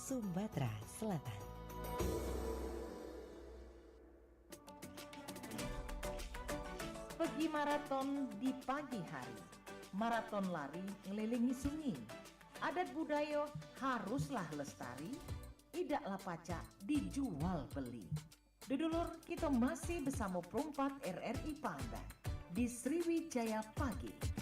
Sumatera Selatan. Pergi maraton di pagi hari, maraton lari ngelilingi sungai. Adat budaya haruslah lestari, idaklah pacak dijual beli. Dudulur, kita masih bersama perompak RRI Pandan di Sriwijaya Pagi.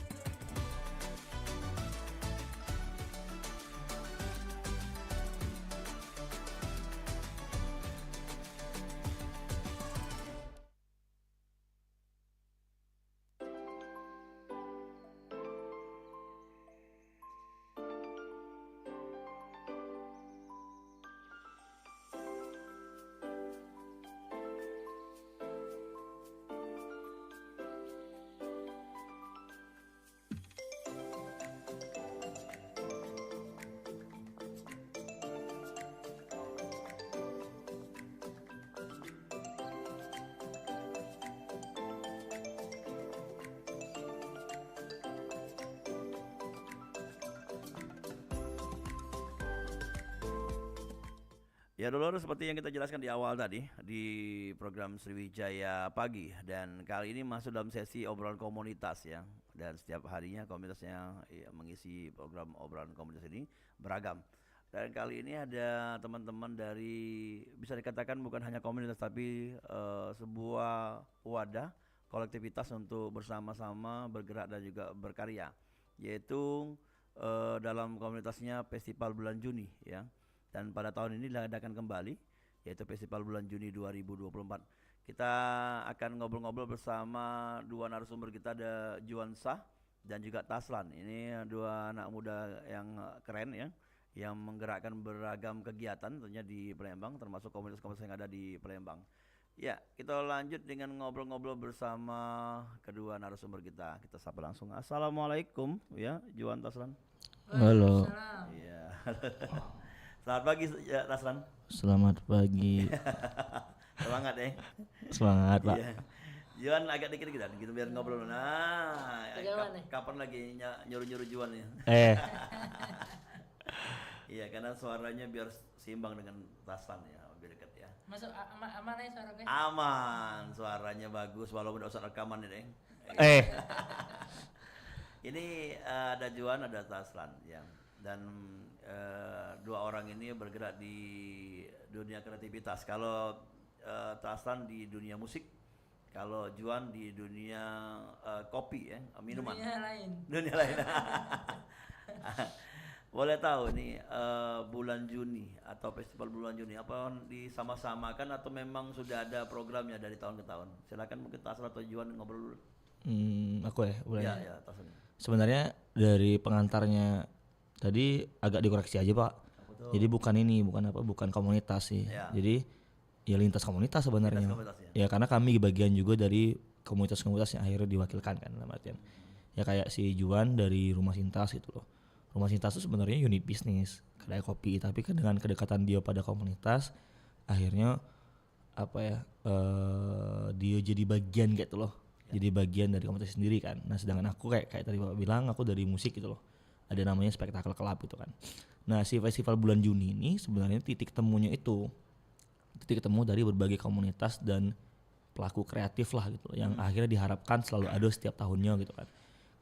Ya dulu seperti yang kita jelaskan di awal tadi di program Sriwijaya Pagi, dan kali ini masuk dalam sesi obrolan komunitas ya, dan setiap harinya komunitasnya mengisi program obrolan komunitas ini beragam. Dan kali ini ada teman-teman dari, bisa dikatakan bukan hanya komunitas tapi sebuah wadah kolektivitas untuk bersama-sama bergerak dan juga berkarya, yaitu dalam komunitasnya Festival Bulan Juni ya. Dan pada tahun ini diadakan kembali, yaitu Festival Bulan Juni 2024. Kita akan ngobrol-ngobrol bersama dua narasumber kita, ada Juan Shah dan juga Taslan. Ini dua anak muda yang keren ya, yang menggerakkan beragam kegiatan tentunya di Palembang, termasuk komunitas-komunitas yang ada di Palembang. Ya, kita lanjut dengan ngobrol-ngobrol bersama kedua narasumber kita. Kita sapa langsung. Assalamualaikum ya, Juan, Taslan. Halo. Iya. Selamat pagi ya, Taslan. Selamat pagi. Semangat ya. Semangat, Pak. Iya. Juan agak dikit-dikit dan gitu biar ngobrol. Nah, kapan lagi nyuruh-nyuruh Juan ya? Iya, karena suaranya biar seimbang dengan Taslan ya, lebih dekat ya. Masuk aman ya suara gue? Aman, suaranya bagus walaupun tidak usah rekaman ini. Ini ada Juan, ada Taslan ya. Dan dua orang ini bergerak di dunia kreativitas. Kalau Taslan di dunia musik, kalau Juan di dunia kopi ya, minuman. Dunia lain. Boleh tahu nih bulan Juni atau Festival Bulan Juni apa disama-samakan atau memang sudah ada programnya dari tahun ke tahun? Silakan mungkin Taslan atau Juan ngobrol dulu. Aku ya, boleh. Ya, Taslan. Sebenarnya dari pengantarnya tadi agak dikoreksi aja, Pak. Jadi bukan komunitas sih. Ya. Jadi ya lintas komunitas sebenarnya. Ya karena kami bagian juga dari komunitas-komunitas yang akhirnya diwakilkan kan dalam artian. Ya kayak si Juan dari Rumah Sintas gitu loh. Rumah Sintas itu sebenarnya unit bisnis kedai kopi, tapi kan dengan kedekatan dia pada komunitas akhirnya dia jadi bagian gitu loh. Ya. Jadi bagian dari komunitas sendiri kan. Nah, sedangkan aku kayak tadi Bapak bilang, aku dari musik gitu loh. Ada namanya Spektakel Club gitu kan. Nah, si Festival Bulan Juni ini sebenarnya titik temunya itu titik temu dari berbagai komunitas dan pelaku kreatif lah gitu loh, yang akhirnya diharapkan selalu ada setiap tahunnya gitu kan.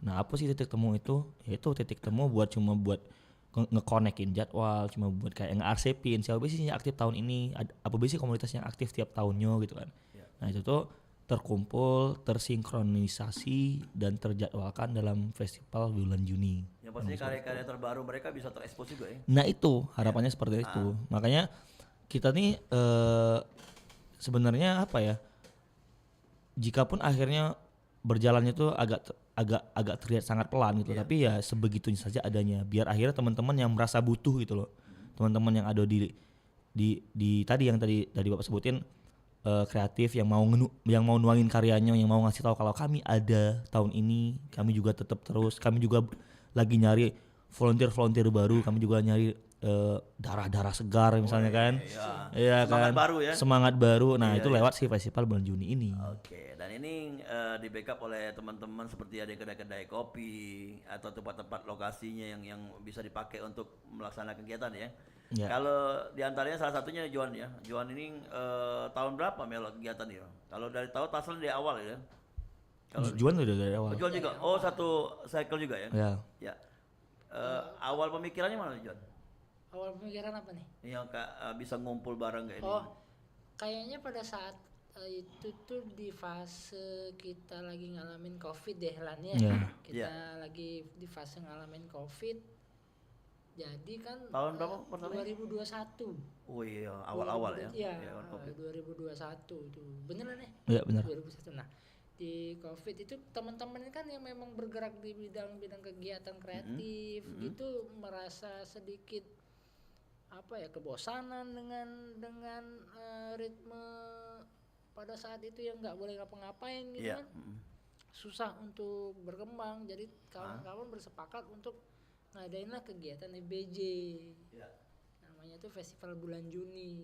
Nah, apa sih titik temu itu? Yaitu titik temu buat nge-connectin jadwal, cuma buat kayak nge-arsipin siapa sih yang aktif tahun ini, apa sih komunitas yang aktif tiap tahunnya gitu kan. Nah, itu tuh terkumpul, tersinkronisasi dan terjadwalkan dalam Festival Bulan Juni. Yang pastinya karya-karya terbaru mereka bisa terekspos juga ya. Nah, itu harapannya seperti itu. Makanya kita nih sebenarnya jikapun akhirnya berjalannya itu agak terlihat sangat pelan gitu, tapi ya sebegitunya saja adanya biar akhirnya teman-teman yang merasa butuh gitu loh. Teman-teman yang ada di tadi yang tadi Bapak sebutin, kreatif yang mau nuangin karyanya, yang mau ngasih tahu kalau kami ada tahun ini, kami juga tetap terus, kami juga lagi nyari volunteer baru, kami juga nyari darah-darah segar misalnya kan. Iya Semangat kan. baru ya. Semangat baru. Nah, Iya, itu lewat si festival bulan Juni ini. Oke, dan ini di backup oleh teman-teman seperti ada kedai-kedai kopi atau tempat-tempat lokasinya yang bisa dipakai untuk melaksanakan kegiatan ya. Ya. Kalau diantaranya salah satunya Johan ya. Johan ini tahun berapa Melo kegiatan dia? Kalau dari tahu Tasel dari awal ya. Kalau Juan udah dari awal. Johan juga. Oh, satu cycle juga ya. Ya. Ya. Awal pemikirannya mana Johan? Awal pemikiran apa nih? Yang bisa ngumpul bareng kayak ini. Oh, kayaknya pada saat itu tuh di fase kita lagi ngalamin COVID deh Lan ya. Iya. Kita lagi di fase ngalamin COVID. Jadi kan Tahun berapa pertama? 2021. Oh iya, awal-awal ya. Iya, kan, COVID. 2021 itu. Beneran ya? Iya benar. 2021. Nah, di COVID itu teman-teman kan yang memang bergerak di bidang-bidang kegiatan kreatif itu merasa sedikit apa ya, kebosanan dengan ritme pada saat itu yang nggak boleh ngapa-ngapain gitu kan. Susah untuk berkembang, jadi kawan-kawan bersepakat untuk ngadainlah kegiatan FBJ. Namanya itu Festival Bulan Juni.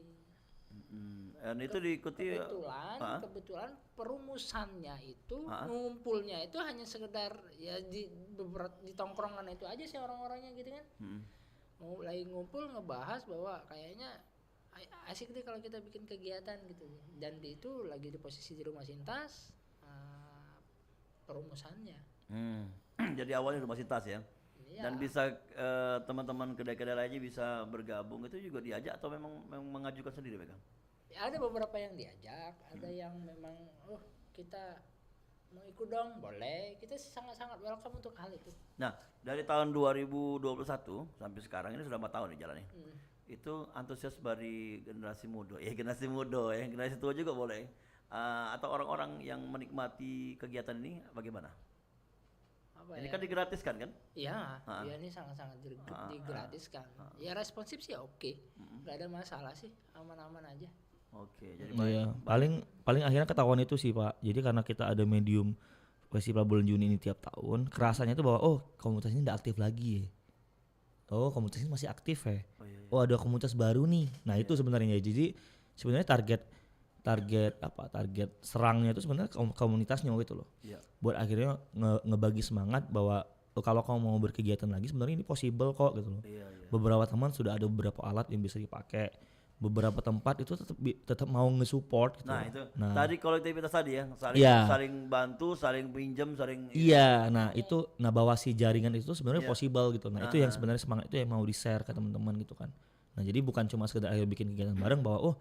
Dan itu diikuti Kebetulan perumusannya itu ngumpulnya itu hanya sekedar ya di tongkrongan itu aja sih orang-orangnya gitu kan. Mau lagi ngumpul ngebahas bahwa kayaknya asik deh kalau kita bikin kegiatan gitu, dan itu lagi di posisi di Rumah Sintas perumusannya. Jadi awalnya Rumah Sintas ya. Iya. Dan bisa teman-teman kedai-kedai lainnya bisa bergabung, itu juga diajak atau memang mengajukan sendiri mereka? Ya, ada beberapa yang diajak, ada yang memang kita mau ikut dong, boleh. Kita sangat-sangat welcome untuk hal itu. Nah, dari tahun 2021 sampai sekarang ini sudah 4 tahun nih jalannya. Itu antusias dari generasi muda, generasi tua juga boleh. Atau orang-orang yang menikmati kegiatan ini bagaimana? Ini kan digratiskan kan? Iya, ini sangat-sangat digratiskan. Ya responsif sih oke. Nggak ada masalah sih, aman-aman aja. Oke, jadi Iya, paling akhirnya ketahuan itu sih Pak. Jadi karena kita ada medium festival bulan Juni ini tiap tahun, kerasanya itu bahwa komunitas ini udah aktif lagi ya. Oh, komunitas ini masih aktif ya. Oh, ada komunitas baru nih. Nah, itu sebenarnya. Jadi sebenarnya target serangnya itu sebenarnya komunitasnya gitu loh. Buat akhirnya ngebagi semangat bahwa kalau kamu mau berkegiatan lagi sebenarnya ini possible kok gitu loh. Beberapa teman sudah ada beberapa alat yang bisa dipakai. Beberapa tempat itu tetap mau nge-support gitu. Nah, itu. Tadi kolektivitas tadi ya, saling bantu, saling pinjam, saling Iya, itu bahwa si jaringan itu sebenarnya possible gitu. Nah, itu yang sebenarnya semangat itu yang mau di-share ke teman-teman gitu kan. Nah, jadi bukan cuma sekedar ayo bikin kegiatan bareng bahwa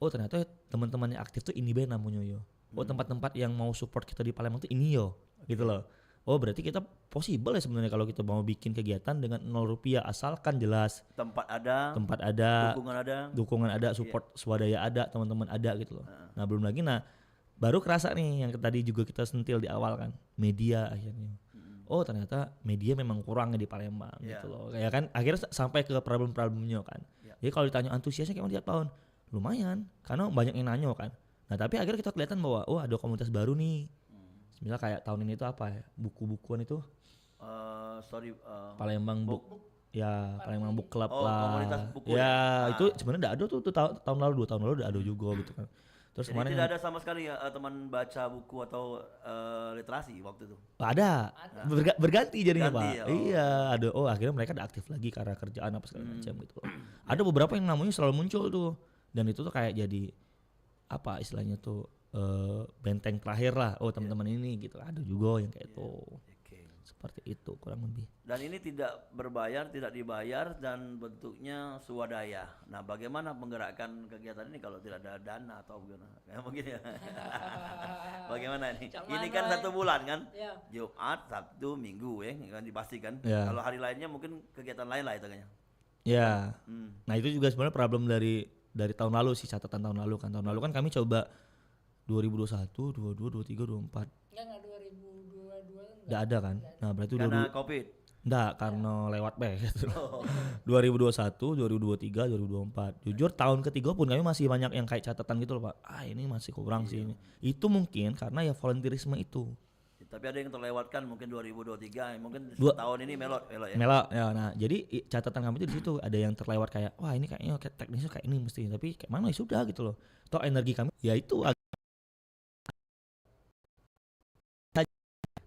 ternyata teman-teman yang aktif tuh ini namanya yo. Tempat-tempat yang mau support kita di Palembang tuh ini yo, gitu loh. Berarti kita possible ya sebenarnya kalau kita mau bikin kegiatan dengan 0 rupiah asalkan jelas tempat ada, dukungan ada, support swadaya ada, teman-teman ada gitu loh. Nah, belum lagi baru kerasa nih yang tadi juga kita sentil di awal kan, media akhirnya. Ternyata media memang kurang di Palembang gitu loh. Kayak kan akhirnya sampai ke problem-problemnya kan. Jadi kalau ditanya antusiasnya kayak tiap tahun lumayan karena banyak yang nanya kan. Nah, tapi akhirnya kita kelihatan bahwa ada komunitas baru nih. Misalnya kayak tahun ini itu apa ya? Buku-bukuan itu? Palembang Book. Ya, Palembang Book Club lah. Komunitas buku. Ya, itu sebenarnya udah ada tuh tahun lalu, 2 tahun lalu udah ada juga gitu kan. Terus Jadi kemarin tidak ada sama sekali ya teman baca buku atau literasi waktu itu. Ada. Berganti jadinya, Pak. Ya, Iya, ada. Akhirnya mereka ada aktif lagi karena kerjaan apa segala macam gitu. Ada beberapa yang namanya selalu muncul tuh. Dan itu tuh kayak jadi apa istilahnya tuh benteng terakhir lah. Teman-teman ini gitu. Ada juga yang kayak itu. Seperti itu kurang lebih. Dan ini tidak berbayar, tidak dibayar dan bentuknya swadaya. Nah, bagaimana menggerakkan kegiatan ini kalau tidak ada dana atau bagaimana? Ya mungkin ya. Bagaimana ini? Ini kan 1 bulan kan? Jumat, Sabtu, Minggu ya, kan dipastikan. Kalau hari lainnya mungkin kegiatan lain lah itu kayaknya. Ya. Nah, itu juga sebenarnya problem dari tahun lalu sih, catatan tahun lalu kan. Tahun lalu kan kami coba 2021, 22, 23, 24. Enggak 2022 Enggak ada kan? Nah, berarti karena Covid. Enggak, karena lewat gitu. 2021, 2023, 2024. Jujur tahun ketiga pun kami masih banyak yang kayak catatan gitu loh, Pak. Ini masih kurang sih ini. Itu mungkin karena ya volunteerisme itu. Tapi ada yang terlewatkan mungkin 2023, mungkin Dua- tahun ini melot ya. Melo ya. Nah, jadi catatan kami itu di situ ada yang terlewat kayak wah ini kayaknya kayak teknisnya kayak ini mesti, tapi kayak mana ya sudah gitu loh. Toh energi kami ya itu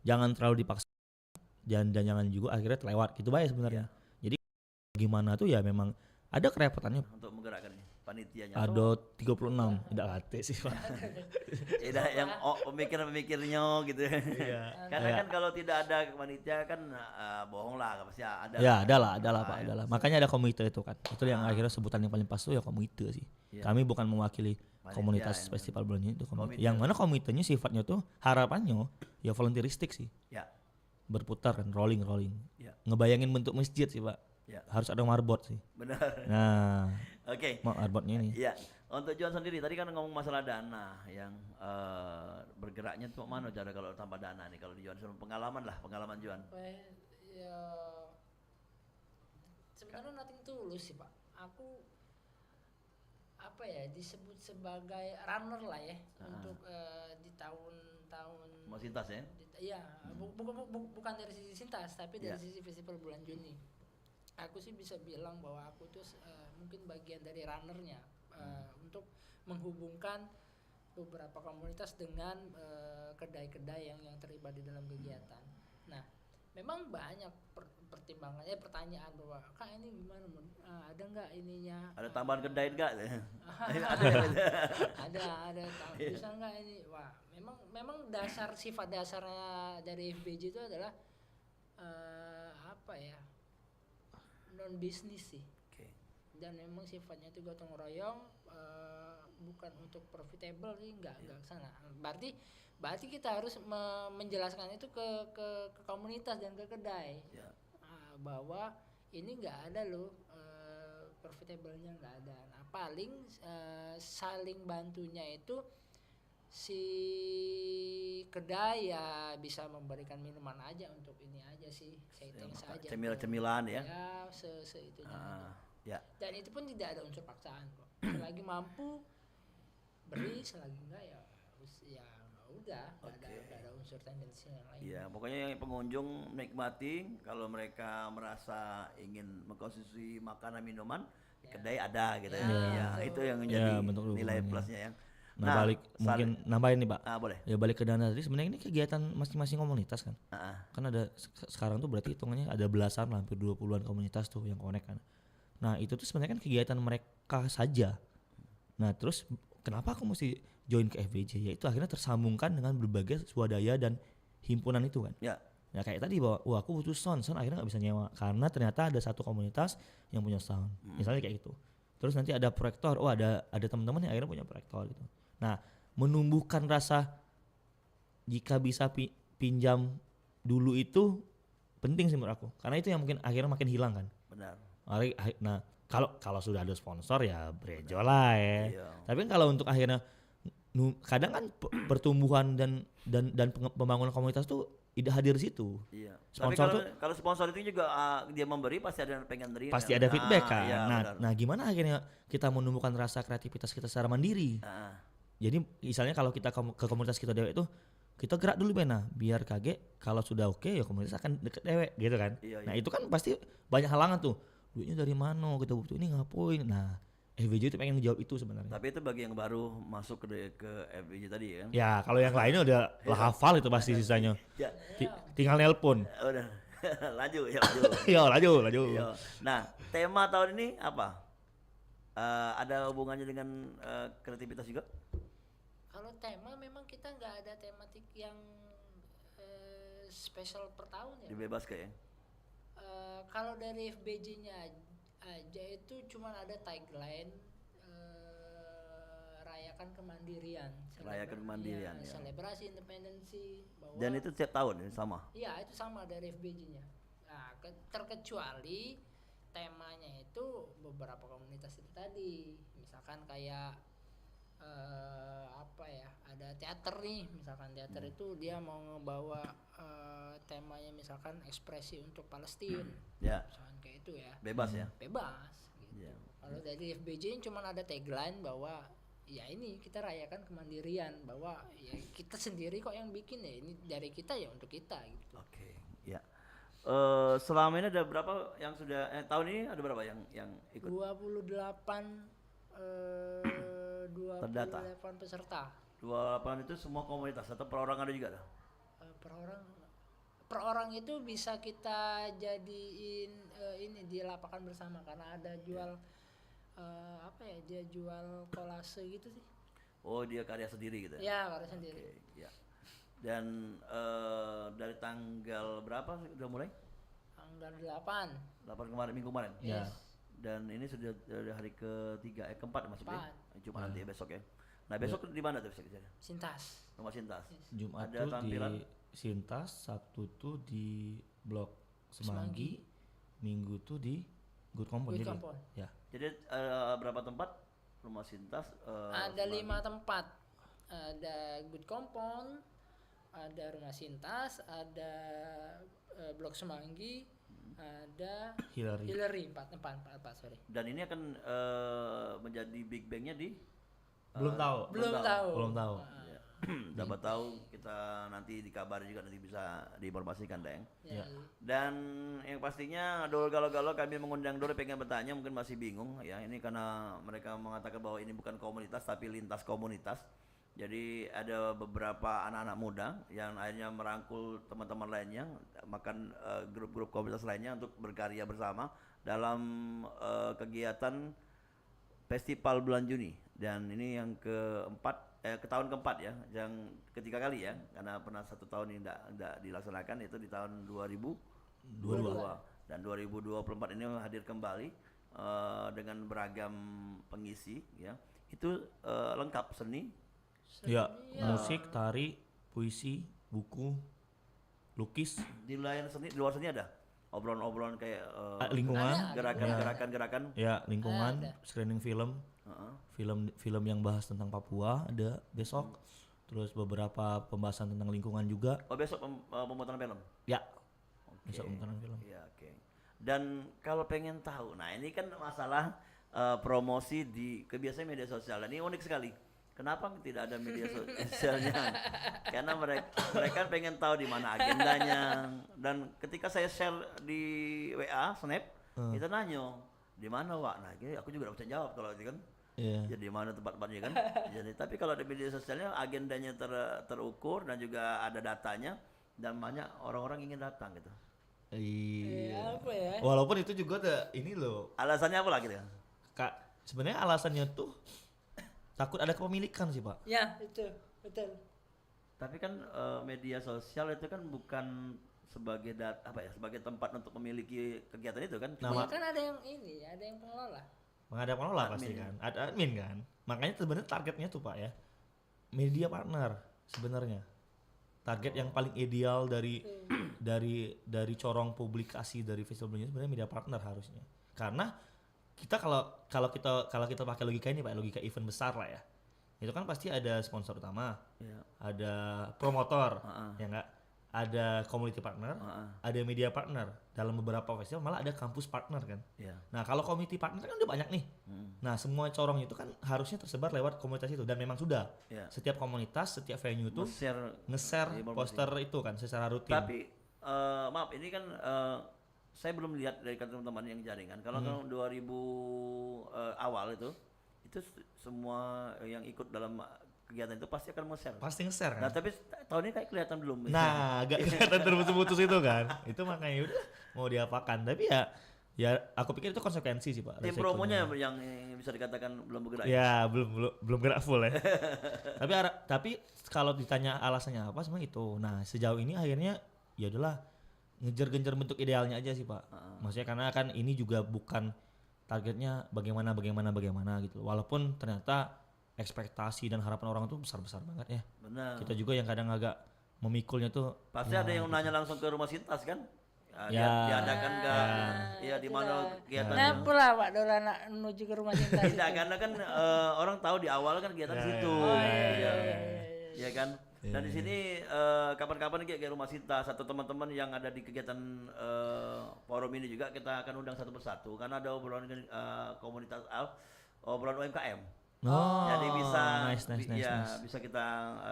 jangan terlalu dipaksa dan jangan juga akhirnya terlewat gitu baik sebenarnya. Jadi gimana tuh ya memang ada kerepotannya. Untuk menggerakkan ini panitianya. Ada 36 tidak kate sih Pak. Tidak yang pemikir-pemikirnya gitu. Karena Iya. kan kalau tidak ada panitia kan bohong lah, pasti ada. Ya ada lah Pak, ya. ada lah. Makanya ada komite itu kan. Itu yang akhirnya sebutan yang paling pas tuh ya komite sih. Iya. Kami bukan mewakili Panitia komunitas yang- festival bulan ini itu komite. Komite. Yang mana komitenya sifatnya tuh harapannya ya volunteeristik sih. Ya. Berputar kan rolling. Ya. Ngebayangin bentuk masjid sih Pak. Ya. Harus ada marbot sih. Benar. Nah, Oke. marbotnya ini. Iya. Untuk Juan sendiri tadi kan ngomong masalah dana yang bergeraknya tuh mana cara kalau tanpa dana nih kalau di Juan pengalaman Juan. Ya sebenarnya nothing tulus sih Pak. Aku apa ya disebut sebagai runner lah ya untuk di tahun-tahun Sintas ya. Iya, bukan dari sisi Sintas tapi dari Iya. sisi festival bulan Juni. Aku sih bisa bilang bahwa aku tuh mungkin bagian dari runnernya untuk menghubungkan beberapa komunitas dengan kedai-kedai yang terlibat di dalam kegiatan. Nah, memang banyak pertimbangannya pertanyaan bahwa Kak ini gimana ada nggak ininya? Ada tambahan kedai enggak? ada bisa nggak ini? Wah, memang sifat dasarnya dari FBJ itu adalah apa ya? Non bisnis sih. Oke. Dan memang sifatnya itu gotong royong, bukan untuk profitable sih, enggak sana. Berarti kita harus menjelaskan itu ke komunitas dan ke kedai. Ya. Bahwa ini enggak ada loh profitable-nya enggak ada. Nah, paling saling bantunya itu si kedai ya bisa memberikan minuman aja untuk ini aja sih, setting saja. Cemil-cemilan ya. Ya, itunya aja. Ya. Dan itu pun tidak ada unsur paksaan kok. Selagi mampu beri, selagi enggak ya udah, nggak ada unsur tendensi yang lain. Iya, pokoknya yang pengunjung menikmati kalau mereka merasa ingin mengkonsumsi makanan minuman, kedai ada gitu ya. Ya, itu yang menjadi bentuk nilai dukungannya. plusnya yang. Nah, balik mungkin nambahin nih Pak. Boleh. Ya balik ke dana tadi sebenarnya ini kegiatan masing-masing komunitas kan. Ah, Kan ada sekarang tuh berarti hitungannya ada belasan lah, hampir 20-an komunitas tuh yang connect kan. Nah, itu tuh sebenarnya kan kegiatan mereka saja. Nah, terus kenapa aku mesti join ke FBJ? Yaitu akhirnya tersambungkan dengan berbagai swadaya dan himpunan itu kan. ya. Ya kayak tadi bahwa wah aku butuh sound akhirnya nggak bisa nyewa karena ternyata ada satu komunitas yang punya sound. Misalnya kayak gitu. Terus nanti ada proyektor, ada teman-teman yang akhirnya punya proyektor gitu. Nah, menumbuhkan rasa jika bisa pinjam dulu itu penting sih menurut aku. Karena itu yang mungkin akhirnya makin hilang kan. Benar. Nah, kalau sudah ada sponsor ya brejo lah ya. Iya. Tapi kan kalau untuk akhirnya kadang kan pertumbuhan dan pembangunan komunitas tuh tidak hadir di situ. Iya. Sponsor Tapi tuh kalau sponsor itu juga dia memberi pasti ada yang pengen terima. pasti ada feedback kan. Iya, benar. Nah, gimana akhirnya kita menumbuhkan rasa kreativitas kita secara mandiri? Ah, Jadi misalnya kalau kita ke komunitas kita dewek itu kita gerak dulu Bena biar kaget kalau sudah oke ya komunitas akan deket dewek gitu kan. Iya, Nah iya. itu kan pasti banyak halangan tuh. Duitnya dari mana kita butuh ini ngapain. Nah FBJ itu pengen ngejawab itu sebenarnya. tapi itu bagi yang baru masuk ke FBJ tadi ya. Ya kalau yang lainnya udah lah hafal itu pasti sisanya. Ya. Tinggal nelpon. Udah. Lanjut ya, Yo laju. Iya. Nah, tema tahun ini apa? Ada hubungannya dengan kreativitas juga? Kalau tema memang kita nggak ada tematik yang spesial per tahun ya. Dibebas kayak. Kalau dari FBJ-nya aja itu cuma ada tagline rayakan kemandirian. Rayakan kemandirian, ya. Selebrasi independensi. Bahwa Dan itu setiap tahun ya, sama. Iya itu sama dari FBJ-nya. Nah, terkecuali temanya itu beberapa komunitas itu tadi, misalkan kayak apa ya, ada teater nih, misalkan teater itu dia mau ngebawa temanya misalkan ekspresi untuk Palestina, Ya, misalkan kayak itu ya, bebas ya. bebas. Gitu. Iya. Kalau dari FBJ cuma ada tagline bahwa ya ini kita rayakan kemandirian bahwa ya kita sendiri kok yang bikin, ya ini dari kita ya untuk kita gitu. Oke, ya. Selama ini ada berapa yang sudah tahun ini ada berapa yang ikut? 28 Terdata. peserta. 28 itu semua komunitas atau perorangan ada juga dah? Per orang itu bisa kita jadiin ini di lapangan bersama karena ada jual dia jual kolase gitu sih. Oh, dia karya sendiri gitu ya? Ya, karya sendiri. Oke, ya. Dan dari tanggal berapa sih udah mulai? Tanggal 8. 8 kemarin, minggu kemarin. Ya. Dan ini sudah hari ketiga, keempat masuknya. Cuma nanti besok ya. Nah besok di mana tuh bisa? Sintas. Rumah Sintas. Jumat Ada tuh tampilan? di Sintas, Sabtu tuh di Blok Semanggi, Minggu tuh di Good Company. Good Company. Ya. Jadi berapa tempat Rumah Sintas? Ada 5 tempat. Ada Good Company, ada Rumah Sintas, ada Blok Semanggi, ada Hillary 4 sorry. Dan ini akan menjadi big bang-nya di Belum tahu. Belum tahu. Ya. Dapat tahu kita nanti dikabari juga, nanti bisa diinformasikan Deng. Ya. Dan yang pastinya Dol Galau-Galau kami mengundang Dol pengen bertanya, mungkin masih bingung ya, ini karena mereka mengatakan bahwa ini bukan komunitas tapi lintas komunitas. Jadi ada beberapa anak-anak muda yang akhirnya merangkul teman-teman lainnya, makan grup-grup komunitas lainnya untuk berkarya bersama dalam kegiatan Festival Bulan Juni. Dan ini yang ke tahun keempat ya, yang ketiga kali ya, karena pernah 1 tahun ini tidak dilaksanakan, itu di tahun 2022 dan 2024 ini hadir kembali dengan beragam pengisi ya. Itu lengkap seni. Ya, musik, tari, puisi, buku, lukis, Di luar seni ada obrolan-obrolan kayak lingkungan, gerakan-gerakan. ya lingkungan, screening film, Heeh. film yang bahas tentang Papua ada besok, terus beberapa pembahasan tentang lingkungan juga. Oh besok pemutaran film. Ya, Oke. besok pemutaran film. Iya, oke. Dan kalau pengen tahu, nah ini kan masalah promosi di kebiasaan media sosial. Dan ini unik sekali. Kenapa tidak ada media sosialnya? Karena mereka pengen tahu di mana agendanya. Dan ketika saya share di WA, Snap, kita nanya, di mana Wak? Nah, aku juga tidak bisa jawab kalau itu kan. Iya. Jadi mana tempat-tempatnya kan. Jadi tapi kalau di media sosialnya agendanya terukur dan juga ada datanya dan banyak orang-orang ingin datang gitu. Iya. Apa ya? Walaupun itu juga ada ini loh, Alasannya apa lagi gitu? Kak. Sebenarnya alasannya tuh takut ada kepemilikan sih, Pak. Ya, itu betul. Tapi kan media sosial itu kan bukan sebagai sebagai tempat untuk memiliki kegiatan itu kan. Nah, Ya kan ada yang ini, ada yang pengelola. Menghadap pengelola Admin pasti ya? kan. Ada admin kan. Makanya sebenarnya targetnya tuh Pak ya, media partner sebenarnya. Target yang paling ideal dari corong publikasi dari festival ini sebenarnya media partner harusnya. Karena kita kalau kita pakai logika ini Pak, logika event besar lah ya. Itu kan pasti ada sponsor utama, Iya. ada promotor, Heeh. ya enggak? Ada community partner, ada media partner. Dalam beberapa festival malah ada kampus partner kan. Iya. Nah kalau community partner kan udah banyak nih. Nah semua corong itu kan harusnya tersebar lewat komunitas itu dan memang sudah. Iya. Setiap komunitas, setiap venue itu nge-share informasi. poster itu kan secara rutin. Tapi maaf ini kan saya belum lihat dari teman-teman yang jaringan. Kalau tahun 2000 awal itu semua yang ikut dalam kegiatan itu pasti akan share. Pasti nge-share kan. Nah tapi tahun ini kayak kelihatan belum. Nah agak kelihatan terputus-putus itu kan. Itu makanya udah mau diapakan. Tapi ya aku pikir itu konsekuensi sih Pak. Tim resikonya. promonya yang bisa dikatakan belum bergerak. Ya belum gerak full ya. tapi kalau ditanya alasannya apa sebenarnya itu. Nah sejauh ini akhirnya ya adalah ngejar-genjar bentuk idealnya aja sih Pak. Maksudnya karena kan ini juga bukan targetnya bagaimana gitu. Walaupun ternyata ekspektasi dan harapan orang tuh besar-besar banget ya. Benar. Kita juga yang kadang agak memikulnya tuh. Pasti ada yang nanya langsung ke Rumah Sintas kan? Ya. Diadakan enggak? Ya di mana kegiatannya? Kenapa lah Pak Dola nak menuju ke rumah cinta? Tidak, karena kan orang tahu di awal kan kegiatan di situ. Ya kan? Dan di sini kapan-kapan kayak Rumah Sintas atau teman-teman yang ada di kegiatan forum ini juga kita akan undang satu persatu karena ada obrolan komunitas obrolan UMKM. Jadi bisa nice. bisa kita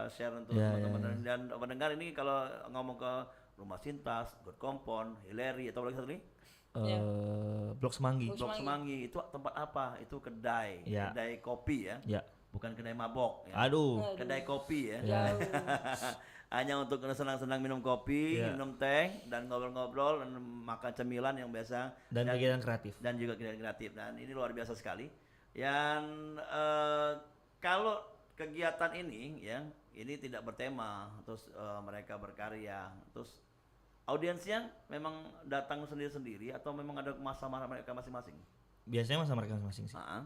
share untuk Ya, teman-teman dan pendengar ini kalau ngomong ke Rumah Sintas, God Kompon, Hilary atau lagi satu nih Ya. Blok Semanggi. Blok Blok Semanggi itu tempat apa? Itu kedai, Ya. kedai kopi ya. Ya. Bukan kedai mabok ya. Aduh. Kedai kopi ya. Jauh. Hanya untuk senang-senang minum kopi, Ya. minum teh dan ngobrol-ngobrol dan makan cemilan yang biasa Dan kegiatan kreatif. dan juga kegiatan kreatif dan ini luar biasa sekali. Yang kalau kegiatan ini ya ini tidak bertema, terus mereka berkarya, terus audiensnya memang datang sendiri-sendiri atau memang ada masa mereka masing-masing? Biasanya masa mereka masing-masing sih. Ah,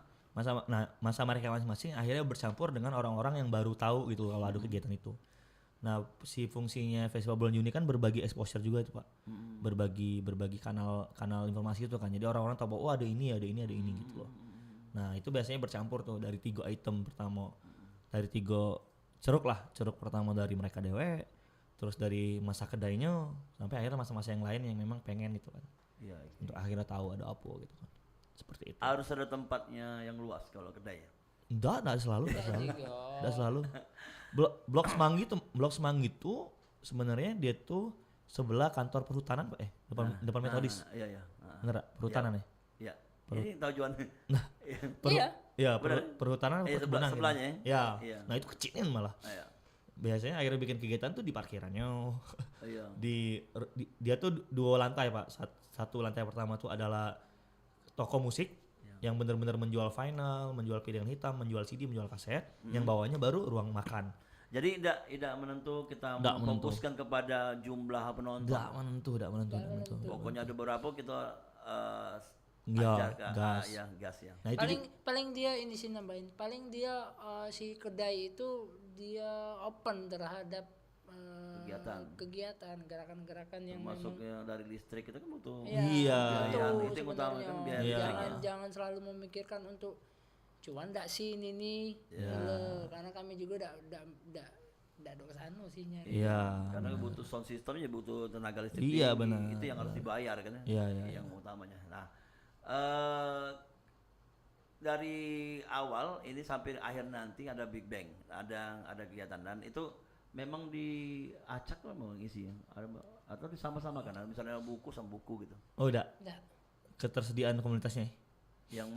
Masa mereka masing-masing akhirnya bercampur dengan orang-orang yang baru tahu gitu kalau ada kegiatan itu. Nah, si fungsinya Festival Bulan Juni kan berbagi exposure juga itu, Pak. Berbagi kanal informasi itu kan. Jadi orang-orang tahu bahwa oh ada ini gitu loh. Nah, itu biasanya bercampur tuh dari 3 item pertama. Dari 3 ceruk pertama dari mereka dewe, terus dari masa kedainya sampai akhirnya masa-masa yang lain yang memang pengen gitu kan. iya. Untuk akhirnya tahu ada apa gitu kan. Seperti itu. Harus ada tempatnya yang luas kalau kedai ya. Enggak selalu. Enggak selalu. Blok Semanggi tuh sebenarnya dia tuh sebelah kantor perhutanan Pak, depan Metodis. Iya. Bener gak? Perhutanan ya? Iya. Ini tujuannya. Iya. Iya, Bener. perhutanan Iya, perkebunan sebelahnya gitu. Ya. Iya. Nah, itu kecilin malah. Iya. Biasanya akhirnya bikin kegiatan tuh di parkirannya. Iya. Dia tuh 2 lantai, Pak. Satu lantai pertama tuh adalah toko musik yang benar-benar menjual vinyl, menjual piringan hitam, menjual CD, menjual kaset. Yang bawahnya baru ruang makan. Jadi tidak menentu kita Nggak menentu. memfokuskan kepada jumlah penonton. Enggak menentu. Pokoknya ada beberapa kita Ya, ajar ke gas. gas ya. Nah, itu Paling dia ini sih nambahin. Paling dia si kedai itu dia open terhadap kegiatan gerakan-gerakan yang Termasuk memang ya dari listrik itu kan butuh. Iya. biaya. betul Itu yang utama kan sebenarnya. biaya Iya. listriknya. Jangan selalu memikirkan untuk cuan ndak sih ini nih. Iya. Karena kami juga ndak do kesana sih nyari. Iya. Karena butuh sound systemnya butuh tenaga listrik Iya, tinggi. benar. Itu yang harus dibayar kan ya. Iya. Yang utamanya. Nah, dari awal ini sampai akhir nanti ada Big Bang, ada kegiatan dan itu memang diacak lah mau ngisi atau disama-sama kan, misalnya buku sama buku gitu, Oh, udah. Ndak. Ketersediaan komunitasnya. yang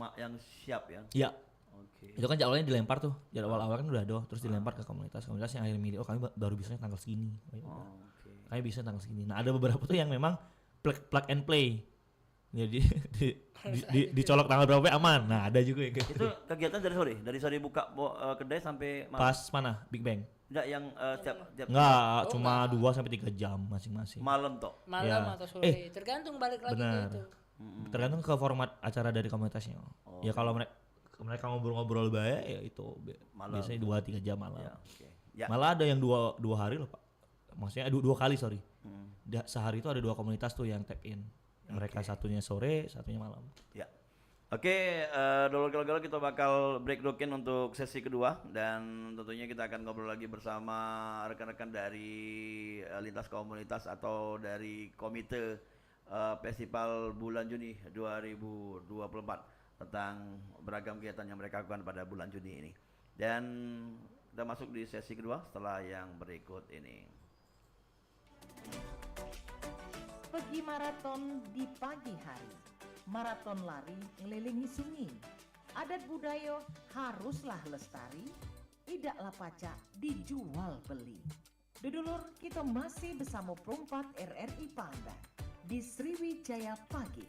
siap ya. Iya. Oke. Itu kan jadwalnya dilempar tuh. Jadwal awal kan udah ada, terus dilempar ke komunitas yang akhirnya milih, oh kami baru bisanya tanggal segini. Oh, ya udah. Oke. Kami bisa tanggal segini. Nah, ada beberapa tuh yang memang plug and play. Jadi dicolok tanggal berapa aman. Nah, ada juga yang kayak Itu kegiatan dari sore buka kedai sampai malam. pas mana Big Bang. Enggak yang tiap Enggak, cuma 2 sampai 3 jam masing-masing. malam toh. Malam Ya. atau sore. Tergantung balik lagi benar. gitu. Tergantung ke format acara dari komunitasnya. Ya kalau mereka ngobrol-ngobrol baik ya itu Malam. biasanya 2-3 jam malam. Ya, oke. Ya. Malah ada yang dua hari loh, Pak. Maksudnya 2 kali, sorry. Hmm. Sehari itu ada 2 komunitas tuh yang tap in. Mereka satunya sore, satunya malam. Ya. Oke, dolo-dolo kita bakal break dulu untuk sesi kedua dan tentunya kita akan ngobrol lagi bersama rekan-rekan dari lintas komunitas atau dari komite Festival Bulan Juni 2024 tentang beragam kegiatan yang mereka lakukan pada bulan Juni ini. Dan kita masuk di sesi kedua setelah yang berikut ini. Pergi maraton di pagi hari. Maraton lari ngelilingi sungai. Adat budaya haruslah lestari. Tidaklah pacak dijual beli. Dudulur, kita masih bersama Perumpat RRI Panda di Sriwijaya Pagi.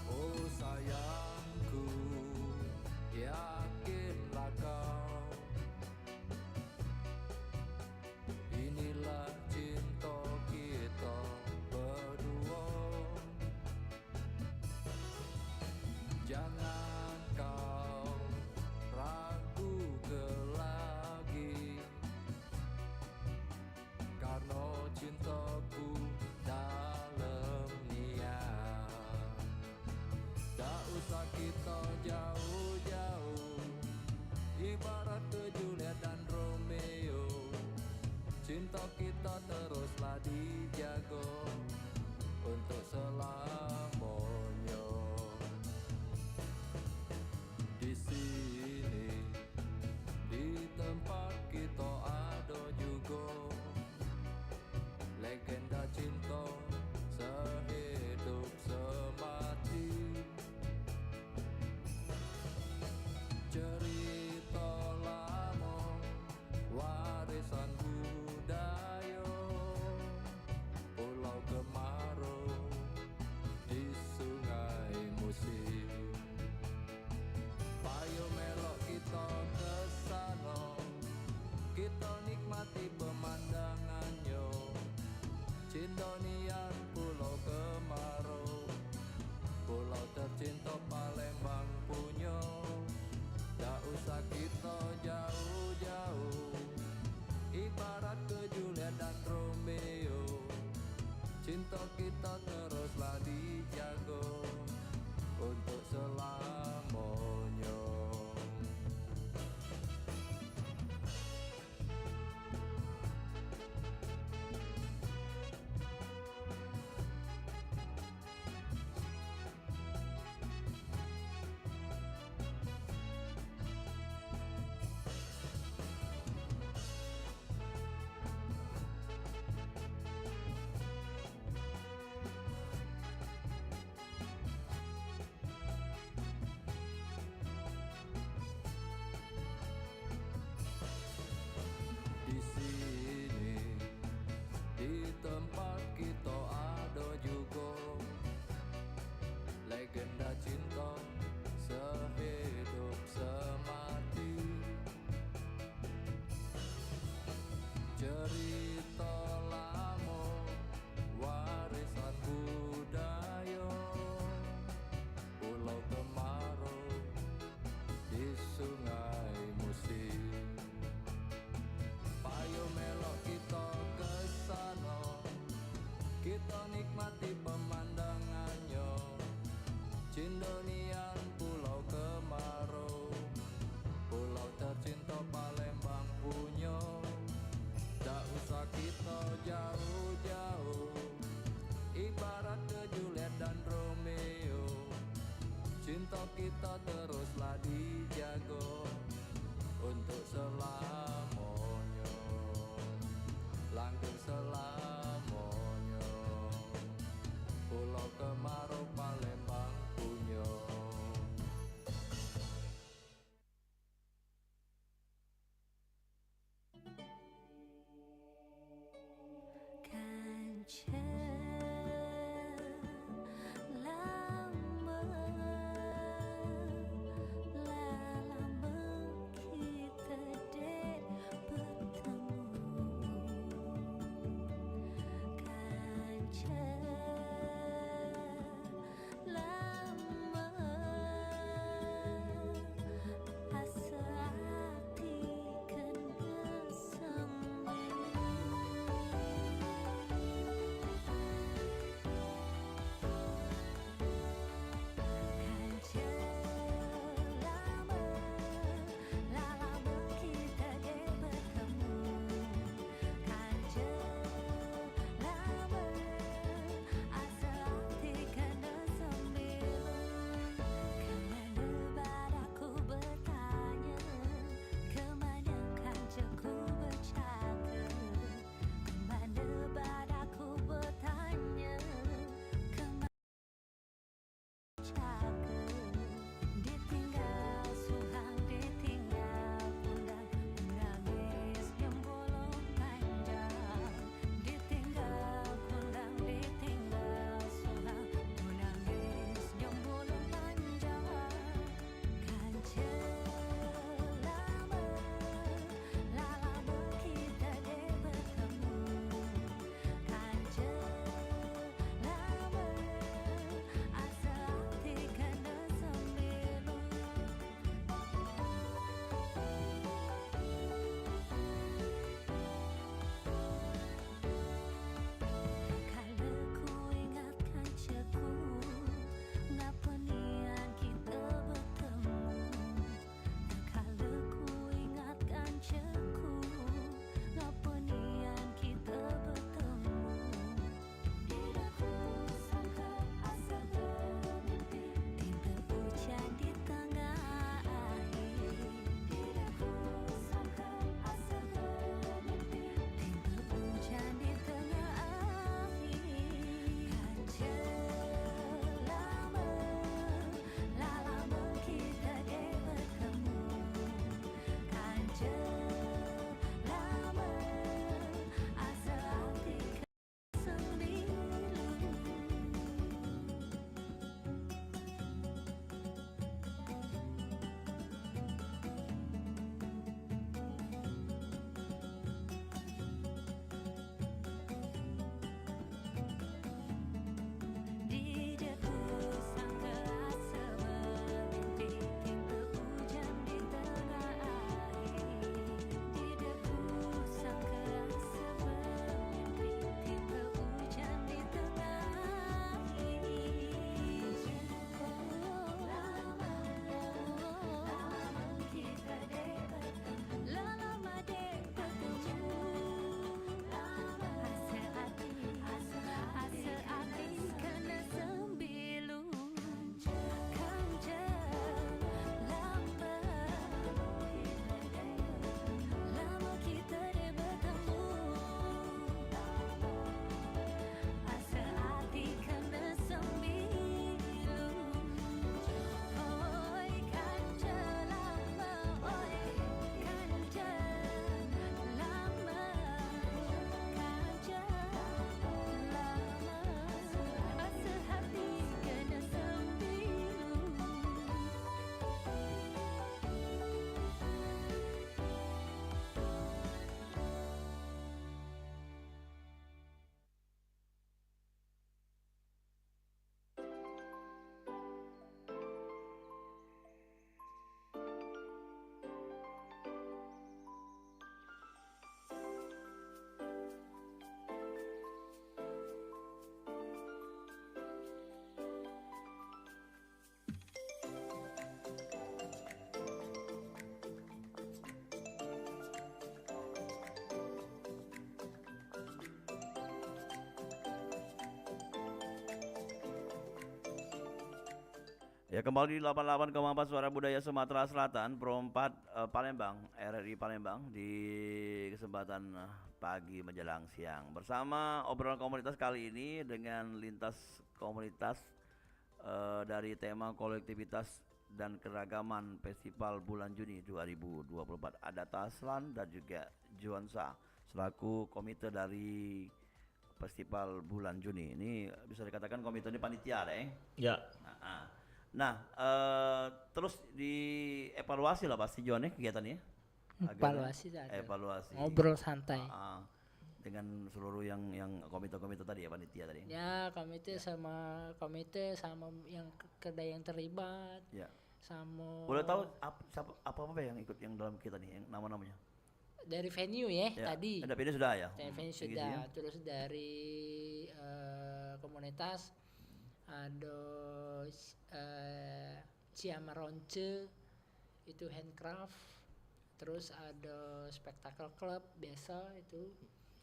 Oh sayangku, yakinlah kau cinta kita teruslah dijago untuk selamanya. Di sini, di tempat kita ada juga legenda cinta sehidup semati. Cerita lama, warisan budaya, Pulau Kemarau di Sungai Musi. Payo melok kita kesana, kita nikmati pemandangannya. Cindonian Pulau Kemarau, pulau tercinta Palembang punya. Tak usah kita jauh-jauh, ibarat ke Juliet dan Romeo. Cinta kita teruslah dijago untuk selamanya, langgeng selamanya. Pulau Kemarau Palembang punya. Ya kembali di 88,4 Suara Budaya Sumatera Selatan Pro 4 Palembang, RRI Palembang di kesempatan pagi menjelang siang bersama obrolan komunitas kali ini dengan lintas komunitas dari tema kolektivitas dan keragaman Festival Bulan Juni 2024. Ada Taslan dan juga Juansa selaku komite dari Festival Bulan Juni. Ini bisa dikatakan komite ini panitia deh. Ya. Nah, terus dievaluasi lah pasti John kegiatannya. Evaluasi ada. Evaluasi. Ngobrol santai. Dengan seluruh yang komite-komite tadi ya panitia tadi. Ya, komite sama yang kedai yang terlibat. Ya. Sama Boleh tahu apa yang ikut yang dalam kita nih, yang nama-namanya? dari venue ya, Ya. tadi. Ada ini sudah ya. Dari venue Segisi sudah. ya? Terus dari komunitas ada Ciamaronce itu handcraft, terus ada spektakel club biasa itu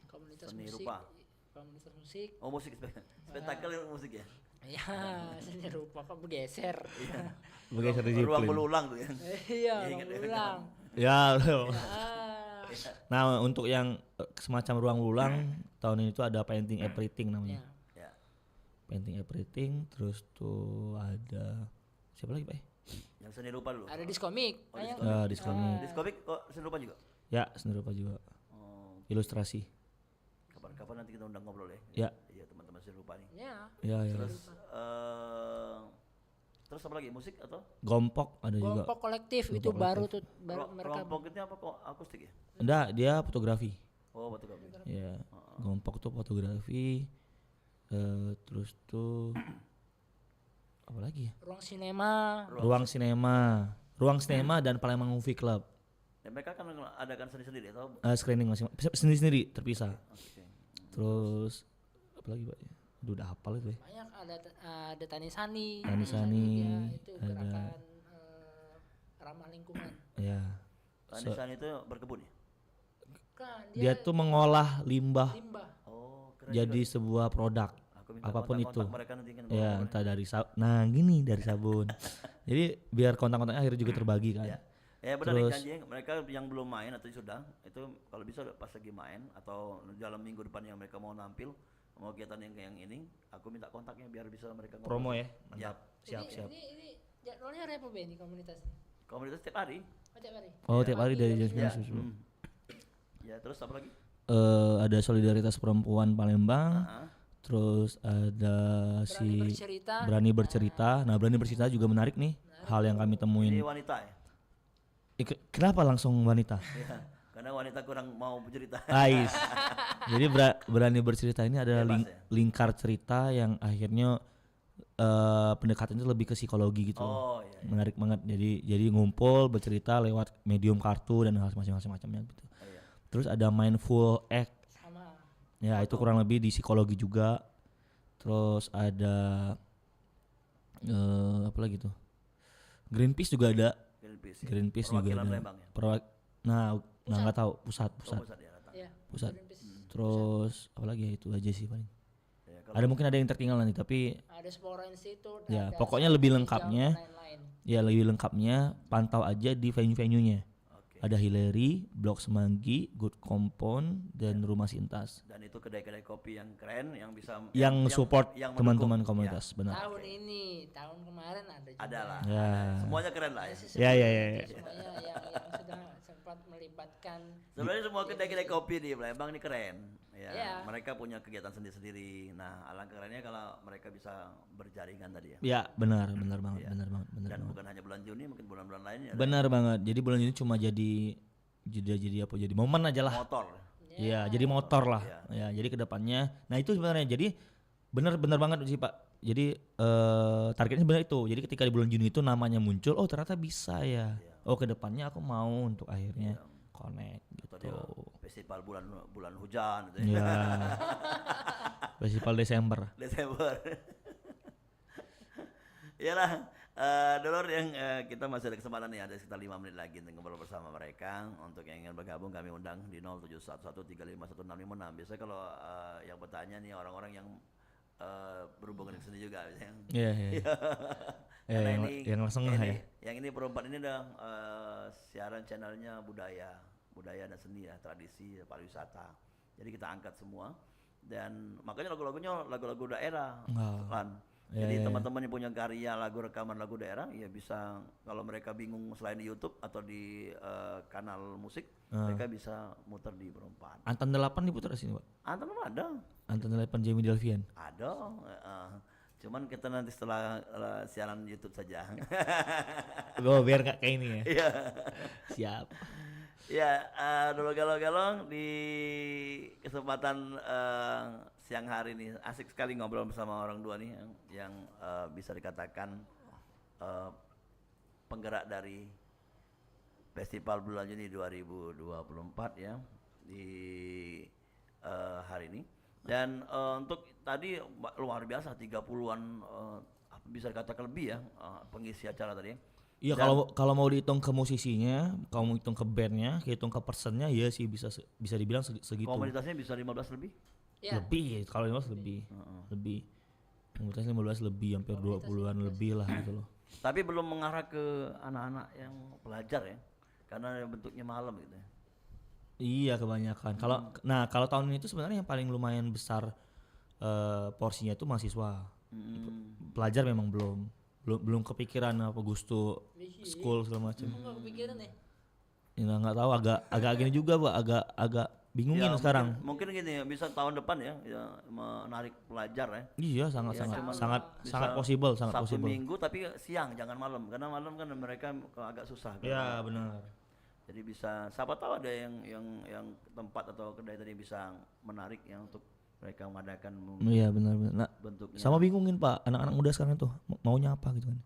komunitas Seni musik, rupa. komunitas musik. Oh musik, spektakel musik ya. Ya, seni rupa kok bergeser. Bergeser Ruang disiplin. berulang tuh ya. Iya, Ingat ya, ulang. Ya. Ah, Nah, untuk yang semacam ruang ulang tahun ini tuh ada painting everything namanya. ya. Ya. Painting everything, terus tuh ada siapa lagi, Pak? Yang seni rupa dulu. Ada diskomik. Oh, Ayo. diskomik. Diskomik. Diskopik kok seni rupa juga. Ya, seni rupa juga. Oh, Ilustrasi. kapan-kapan nanti kita undang ngobrol ya. Ya. Iya, teman-teman seni rupa nih. Ya. Ya. Terus terus apa lagi, musik atau Gompok ada juga. Kelompok kolektif itu Kelompok baru tuh mereka. kelompok itu apa kok akustik ya? Enggak, dia fotografi. Oh, batu gabi. Ya. Gompok tuh fotografi. Terus tuh apa lagi ya? Ruang sinema. Ruang sinema dan Palembang Movie Club. Dan mereka kan adakan sendiri-sendiri atau Screening masing sendiri-sendiri terpisah. oke. Terus apa lagi, Pak? Aduh, udah hafal itu ya. Banyak ada Tani Sani. Tani Sani, Itu ada. gerakan ramah lingkungan. Ya. Anisan itu berkebun ya? Kan Dia tuh mengolah limbah limbah. Oh, keren jadi juga. sebuah produk. Aku minta apapun kontak-kontak itu. mereka nanti kan Ya, ngobrol. entah dari nah gini dari sabun. Jadi biar kontak-kontaknya akhirnya juga terbagi kan. Ya. Ya benar nih Terus- janji mereka yang belum main atau sudah itu kalau bisa pas lagi main atau dalam minggu depan yang mereka mau nampil mau kegiatan yang ini aku minta kontaknya biar bisa mereka ngobrol. Promo ya. Ya. Siap, ini, siap. Ini jadwalnya apa Be ini komunitas ini? Komunitas setiap hari. Oh, tiap hari. Oh, tiap hari dari jam Ya. 9 sampai 10. Ya terus apa lagi? Ada solidaritas perempuan Palembang. Ah, Terus ada Berani bercerita. berani bercerita. Nah, berani bercerita juga menarik nih. Hal yang kami ini temuin. wanita ya. Kenapa langsung wanita? Ya, karena wanita kurang mau bercerita. Ais. Jadi berani bercerita ini adalah Bebas ya? lingkar cerita yang akhirnya pendekatannya lebih ke psikologi gitu. Oh iya. Menarik banget. Jadi ngumpul bercerita lewat medium kartu dan hal macamnya gitu. Oh, iya. Terus ada mindful act. Sama. Ya, itu kurang lebih di psikologi juga. Terus ada apa lagi tuh? Greenpeace juga ada. Greenpeace. Ya. Greenpeace juga Perwakilan ada. Palembang ya. Nah, nggak tahu pusat. Oh, pusat ya datang. Ya. Pusat. Greenpeace. Terus apa lagi ya, itu aja sih paling. Ya, kalau Ada mungkin ada yang tertinggal nanti tapi Ada Spora Institute. ya ada pokoknya Satu lebih Hijau, lengkapnya dan lain-lain. ya lebih lengkapnya pantau aja di venue-venuenya. oke. Ada Hillary, Blok Semanggi, Good Compound dan Rumah Sintas Dan itu kedai-kedai kopi yang keren yang bisa yang support yang teman-teman mendukung. komunitas, benar. Tahun ini, tahun kemarin ada juga. Ada lah. Ya. Semuanya keren lah ya. Ya, ya, ya, Itu ya. Semuanya yang sudah sempat melibatkan. Sebenarnya semua kedai-kedai kopi di Palembang ini keren. Ya, Iya. mereka punya kegiatan sendiri-sendiri. Nah, alangkah kerennya kalau mereka bisa berjaringan tadi ya. Ya, benar banget, Iya. benar banget. Dan bukan hanya bulan Juni, mungkin bulan-bulan lainnya. Benar banget. Jadi bulan ini cuma jadi apa? Jadi momen aja lah. Motor. Iya, jadi motor lah. Ya, jadi kedepannya. Nah itu sebenarnya. Jadi benar banget sih Pak. Jadi targetnya sebenarnya itu. Jadi ketika di bulan Juni itu namanya muncul, oh ternyata bisa ya. Oh kedepannya aku mau untuk akhirnya connect Atau gitu. dia festival bulan hujan gitu ya. Ya. Festival Desember. Desember. Iyalah, Dolor yang kita masih ada kesempatan nih, ada sekitar 5 menit lagi untuk ngobrol bersama mereka. Untuk yang ingin bergabung kami undang di 0711351656. Biasanya kalau yang bertanya nih orang-orang yang berhubungan dengan seni juga misalnya. Iya, iya. Karena yang langsung ngeh ya. yang ini perempat ini udah siaran channelnya budaya dan seni ya, tradisi, pariwisata. Jadi kita angkat semua dan makanya lagu-lagunya lagu-lagu daerah. Lan. Jadi teman-teman yang punya karya lagu rekaman lagu daerah ya bisa, kalau mereka bingung selain di YouTube atau di kanal musik, mereka bisa muter di Perempat. Anton 8 diputar di sini, Pak. Anton ada. Anton 8 Jamie Delvian. Ada. Cuman kita nanti setelah siaran YouTube saja. Oh, biar gak kayak ini ya. Iya. Siap. Ya, dulu galong-galong di kesempatan siang hari ini asik sekali ngobrol bersama orang dua nih yang bisa dikatakan penggerak dari Festival Bulan Juni 2024 ya di hari ini. Dan untuk tadi luar biasa 30-an bisa dikatakan lebih ya pengisi acara tadi ya. Iya, kalau mau dihitung ke musisinya, kalau mau hitung ke bandnya, hitung ke personnya, ya sih bisa dibilang segitu. Komunitasnya bisa 15 lebih? Ya. Lebih, kalau 15 lebih. Lebih. Komunitasnya 15 lebih, hampir 20-an lebih lah gitu loh. Tapi belum mengarah ke anak-anak yang pelajar ya, karena bentuknya malam gitu ya. Iya, kebanyakan. Kalau tahun ini tuh sebenarnya yang paling lumayan besar porsinya tuh mahasiswa. Pelajar memang belum kepikiran apa gusto school segala macam. Nggak kepikiran ya? Ya nggak tahu, agak gini juga, Pak, agak bingungin Ya, sekarang. mungkin gini ya, bisa tahun depan ya menarik pelajar ya. Iya, sangat possible, sangat Sabtu possible. Minggu tapi siang, jangan malam, karena malam kan mereka agak susah. Iya, benar. Jadi bisa, siapa tahu ada yang tempat atau kedai tadi bisa menarik ya untuk mereka mengadakan Iya, benar. Nah, bentuknya. sama bingungin, Pak, anak-anak muda sekarang tuh maunya apa gitu kan.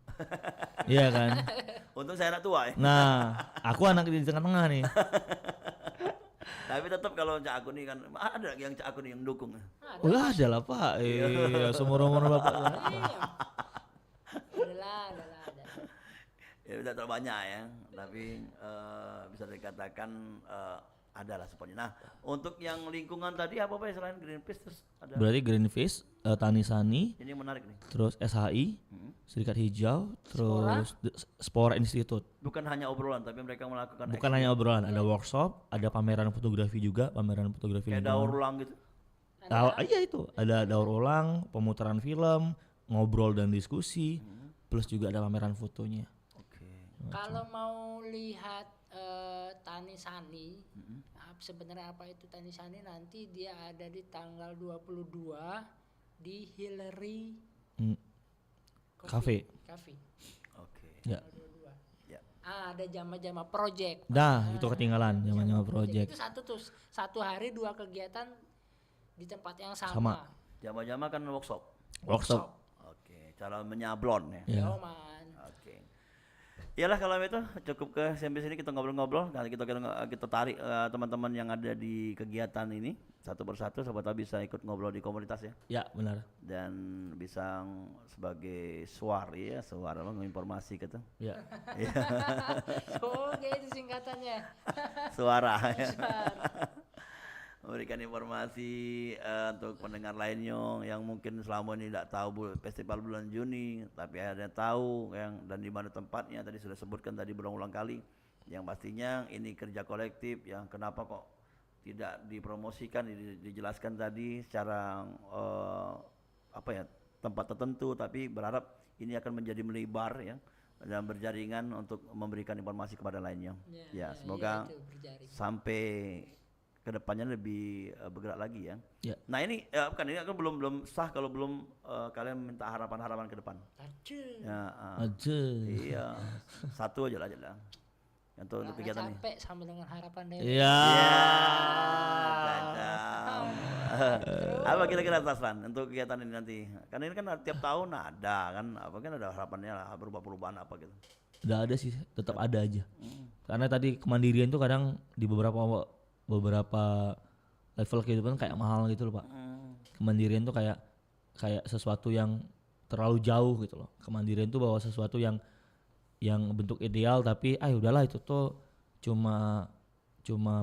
Iya kan? Untung saya anak tua ya. Nah, aku anak di tengah-tengah nih. Tapi tetap kalau Cak Aku nih kan ada yang Cak Aku nih yang dukung. Oh, ada lah, Pak. Iya, seumur-umur Bapak. Ada. Ya udah terlalu banyak ya, tapi bisa dikatakan adalah seperti. Nah, untuk yang lingkungan tadi apa ya selain Greenpeace terus ada? Berarti Greenpeace, Tanisani, Ini menarik nih. terus SHI, Serikat Hijau, terus Spora Institute. Bukan hanya obrolan, tapi mereka melakukan Bukan hanya obrolan, ada workshop, ada pameran fotografi juga, pameran fotografi kayak daur ulang gitu. Iya itu, ada daur ulang, pemutaran film, ngobrol dan diskusi, plus juga ada pameran fotonya. Kalau mau lihat Tani Sani, sebenarnya apa itu Tani Sani, nanti dia ada di tanggal 22 di Hillary Cafe. Oke. Ya. Ya. Ada jama-jama project. Dah, itu ketinggalan zaman project. Itu satu hari 2 kegiatan di tempat yang Sama. sama. Jama-jama kan workshop. Workshop. Oke, cara menyablon ya. Ya. Yoman. Oke. Iyalah kalau itu cukup ke sampai sini kita ngobrol-ngobrol. Nanti kita tarik teman-teman yang ada di kegiatan ini satu persatu, siapa tahu bisa ikut ngobrol di komunitas ya. Ya, benar. Dan bisa sebagai suara menginformasi gitu. Ya. Oke, itu singkatannya. Suara ya. Memberikan informasi untuk pendengar lainnya yang mungkin selama ini tidak tahu Festival Bulan Juni, tapi ada yang tahu dan di mana tempatnya tadi sudah sebutkan tadi berulang-ulang kali. Yang pastinya ini kerja kolektif, yang kenapa kok tidak dipromosikan, dijelaskan tadi secara tempat tertentu, tapi berharap ini akan menjadi melebar ya dan berjaringan untuk memberikan informasi kepada lainnya. Ya, semoga sampai kedepannya lebih bergerak lagi ya. Ya. Nah ini ini kan belum sah kalau belum kalian minta harapan-harapan ke depan. Ya, Aja. iya, satu aja lah. Untuk kegiatan ini. Capek sama dengan harapan deh. Iya. Apa kira-kira Taslan untuk kegiatan ini nanti? Karena ini kan tiap tahun ada kan, ada harapannya lah, perubahan apa gitu. Udah ada sih, tetap ada aja. Karena tadi kemandirian tuh kadang di beberapa level kehidupan kayak mahal gitu loh, Pak. Kemandirian tuh kayak sesuatu yang terlalu jauh gitu loh. Kemandirian tuh bawa sesuatu yang bentuk ideal tapi udahlah itu tuh cuma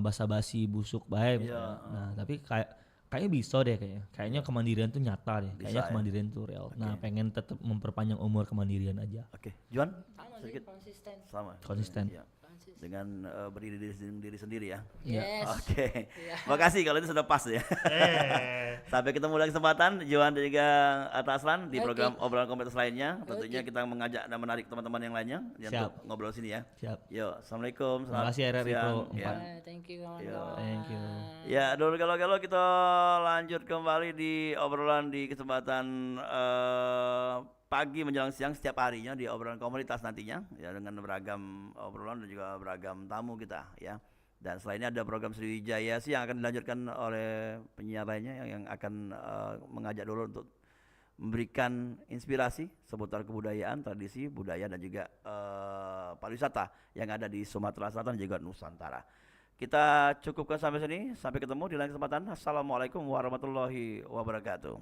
basa-basi busuk baik. Nah, tapi kayak Kayaknya bisa deh kayaknya kemandirian tuh nyata deh. Bisa Kayaknya ya? kemandirian tuh real. Nah, pengen tetap memperpanjang umur kemandirian aja. Oke, Juan Sama sih, sedikit konsisten. sama. Konsisten. Iya. Konsisten. Dengan berdiri diri sendiri ya. Yes. Oke. Iya. Makasih kalau itu sudah pas ya. Sampai ketemu lagi kesempatan Juan dan juga Taslan di Oke. program obrolan komunitas lainnya. Tentunya kita mengajak dan menarik teman-teman yang lainnya Siap. untuk ngobrol sini ya. Siap. Yo, assalamualaikum. Terima kasih RRI siang. Pro Ya. 4. Thank you Iya. kawan-kawan. Thank you. Ya, dulu kalau kita lanjut kembali di obrolan di kesempatan pagi menjelang siang setiap harinya di obrolan komunitas nantinya ya dengan beragam obrolan dan juga beragam tamu kita ya. Dan selainnya ada program Sriwijaya sih yang akan dilanjutkan oleh penyiar lainnya yang akan mengajak dulu untuk memberikan inspirasi seputar kebudayaan, tradisi, budaya dan juga pariwisata yang ada di Sumatera Selatan dan juga Nusantara. Kita cukupkan sampai sini. Sampai ketemu di lain kesempatan. Assalamualaikum warahmatullahi wabarakatuh.